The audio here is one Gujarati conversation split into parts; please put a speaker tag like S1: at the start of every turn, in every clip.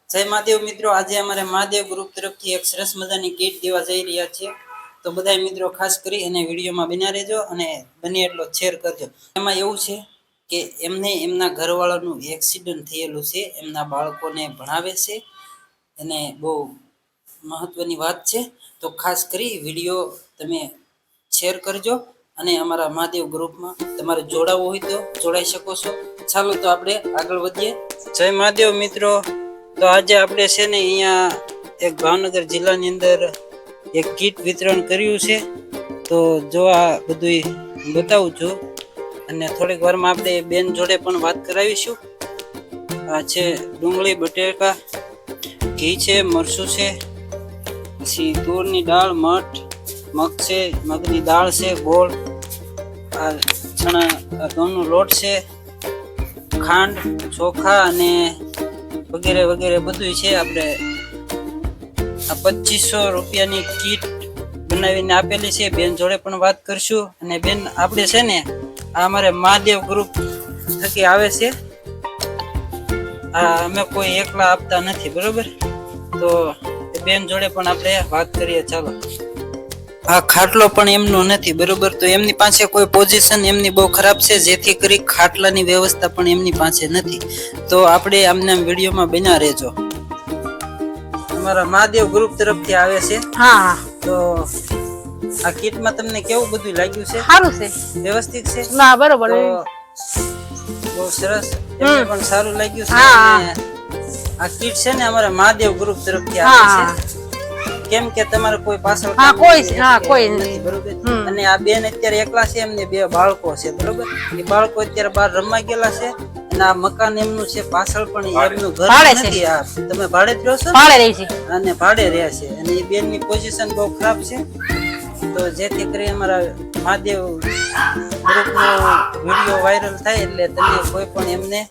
S1: જય મહાદેવ મિત્રો, આજે અમારે મહાદેવ ગ્રુપ તરફથી એક સરસ મજાની કીટ દેવા જઈ રહ્યા છીએ। તો બધા મિત્રો ખાસ કરી અને વિડીયોમાં બન્યા રહેજો અને બને એટલો શેર કરજો। એમાં એવું છે કે એમને એમના ઘરવાળાનું એક્સિડન્ટ થયેલું છે, એમના બાળકોને ભણાવે છે અને બહુ મહત્વની વાત છે। તો ખાસ કરી વિડીયો તમે શેર કરજો અને અમારા મહાદેવ ગ્રુપમાં તમારે જોડાવવું હોય તો જોડાઈ શકો છો। ચાલો તો આપણે આગળ વધીએ। જય મહાદેવ મિત્રો, તો આજે આપણે છે ને અહીંયા એક ભાવનગર જિલ્લાની અંદર એક કીટ વિતરણ કર્યું છે। તો જો આ બધું બતાવું છું અને થોડીક વારમાં આપણે બેન જોડે પણ વાત કરાવીશું। આ છે ડુંગળી, બટેકા, ઘી છે, મરચું છે, પછી તુરની દાળ, મઠ, મગ છે, મગની દાળ છે, ગોળ, આ ચણા ઘઉંનો લોટ છે, ખાંડ, ચોખા અને વગેરે વગેરે બધું છે। આપણે આ 2500 રૂપિયાની કીટ બનાવીને આપેલી છે। બેન જોડે પણ વાત કરશું અને બેન આપણે છે ને આ અમારે મહાદેવ ગ્રુપ થકી આવે છે, આ અમે કોઈ એકલા આપતા નથી, બરોબર? તો બેન જોડે પણ આપણે વાત કરીએ। ચાલો, આ ખાટલો પણ એમનો નથી, બરોબર? તો એમની પાસે કોઈ પોઝિશન એમની બહુ ખરાબ છે, જેથી કરી ખાટલાની વ્યવસ્થા પણ એમની પાસે નથી। તો આપણે આમને વિડીયોમાં બન્યા રહેજો। અમારા મહાદેવ ગ્રુપ તરફથી આવે છે।
S2: હા,
S1: તો આ કીટમાં તમને કેવું બધું લાગ્યું છે?
S2: સારું છે,
S1: વ્યવસ્થિત છે?
S2: ના બરોબર,
S1: તો બહુ સરસ, એમને પણ સારું લાગ્યું છે। અને આ કીટ છે ને અમારા મહાદેવ ગ્રુપ તરફથી આવે છે, કેમ કે તમારે કોઈ પાછળ કોઈ નથી, બરોબર? અને આ બેન અત્યારે એકલા છે, એમને 2 બાળકો છે, બરોબર? એ બાળકો અત્યારે બહાર રમવા ગયેલા છે અને આ મકાન એમનું છે, પાછળ પણ એમનું ઘર નથી। આ તમે ભાડે જ રહો છો?
S2: ભાડે રહી છે
S1: અને ભાડે રહે છે અને એ બેનની પોઝિશન બહુ ખરાબ છે। તો જેથી કરી અમારા મહાદેવ ગ્રુપનો વિડીયો વાયરલ થાય એટલે તમે કોઈ પણ એમને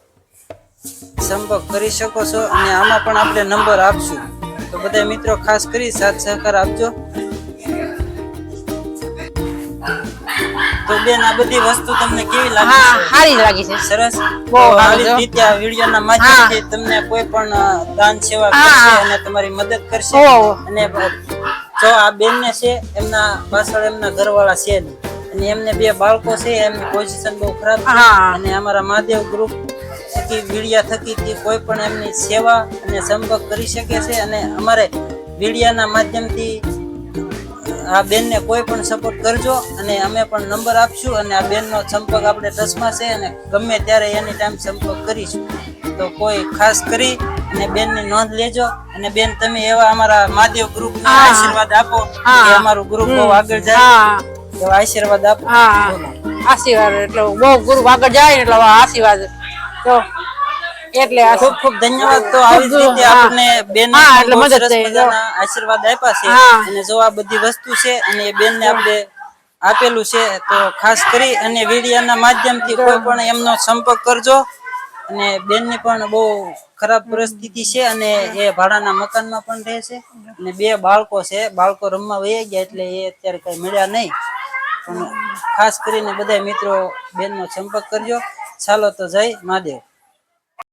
S1: સંપર્ક કરી શકો છો અને આમાં પણ આપણે નંબર આપશું। તો બધા મિત્રો ખાસ કરી સાથ સહકાર આપજો। તો બેન, આ બધી વસ્તુ તમને કેવી લાગી છે?
S2: સારી લાગી છે,
S1: સરસ।
S2: બહુ
S1: આવી રીતે આ વિડીયોના માધ્યમથી તમને કોઈ પણ દાન સેવા કરશે અને તમારી મદદ કરશે। અને જો આ બેન ને છે, એમના પાછળ એમના ઘરવાળા છે અને એમને 2 બાળકો છે, એમની પોઝિશન બહુ ખરાબ છે અને અમારા મહાદેવ ગ્રુપ થકી વિડિયા થકી કોઈ પણ એમની સેવા અને સંપર્ક કરી શકે છે અને અમારે વિડિયાના માધ્યમથી આ બેનને કોઈ પણ સપોર્ટ કરજો અને અમે પણ નંબર આપશું અને આ બેનનો સંપર્ક આપણે ટચમાં છે અને ગમે ત્યારે એની ટાઈમ સંપર્ક કરીશું। તો કોઈ ખાસ કરી અને બેનની નોંધ લેજો અને બેન તમે એવા અમારા મહાદેવ ગ્રુપને આશીર્વાદ આપો કે અમારું ગ્રુપ બહુ આગળ જાય, એવા આશીર્વાદ આપો।
S2: આશીર્વાદ એટલે બહુ ગ્રુપ આગળ જાય એટલે આશીર્વાદ તો એટલે
S1: ખૂબ ખૂબ ધન્યવાદ। તો આવી રીતે આપણે બેન એટલે મદદ આશીર્વાદ આપ્યા છે અને જો આ બધી વસ્તુ છે અને એ બેન ને આપણે આપેલું છે, તો ખાસ કરી અને વિડિયાના માધ્યમથી કોઈ પણ એમનો સંપર્ક કરજો। અને બેનની પણ બહુ ખરાબ પરિસ્થિતિ છે અને એ ભાડાના મકાનમાં પણ રહે છે અને 2 બાળકો છે, બાળકો રમવા વહી ગયા એટલે એ અત્યારે કઈ મળ્યા નહીં, પણ ખાસ કરીને બધા મિત્રો બેનનો સંપર્ક કરજો। ચાલો તો જય મહાદેવ।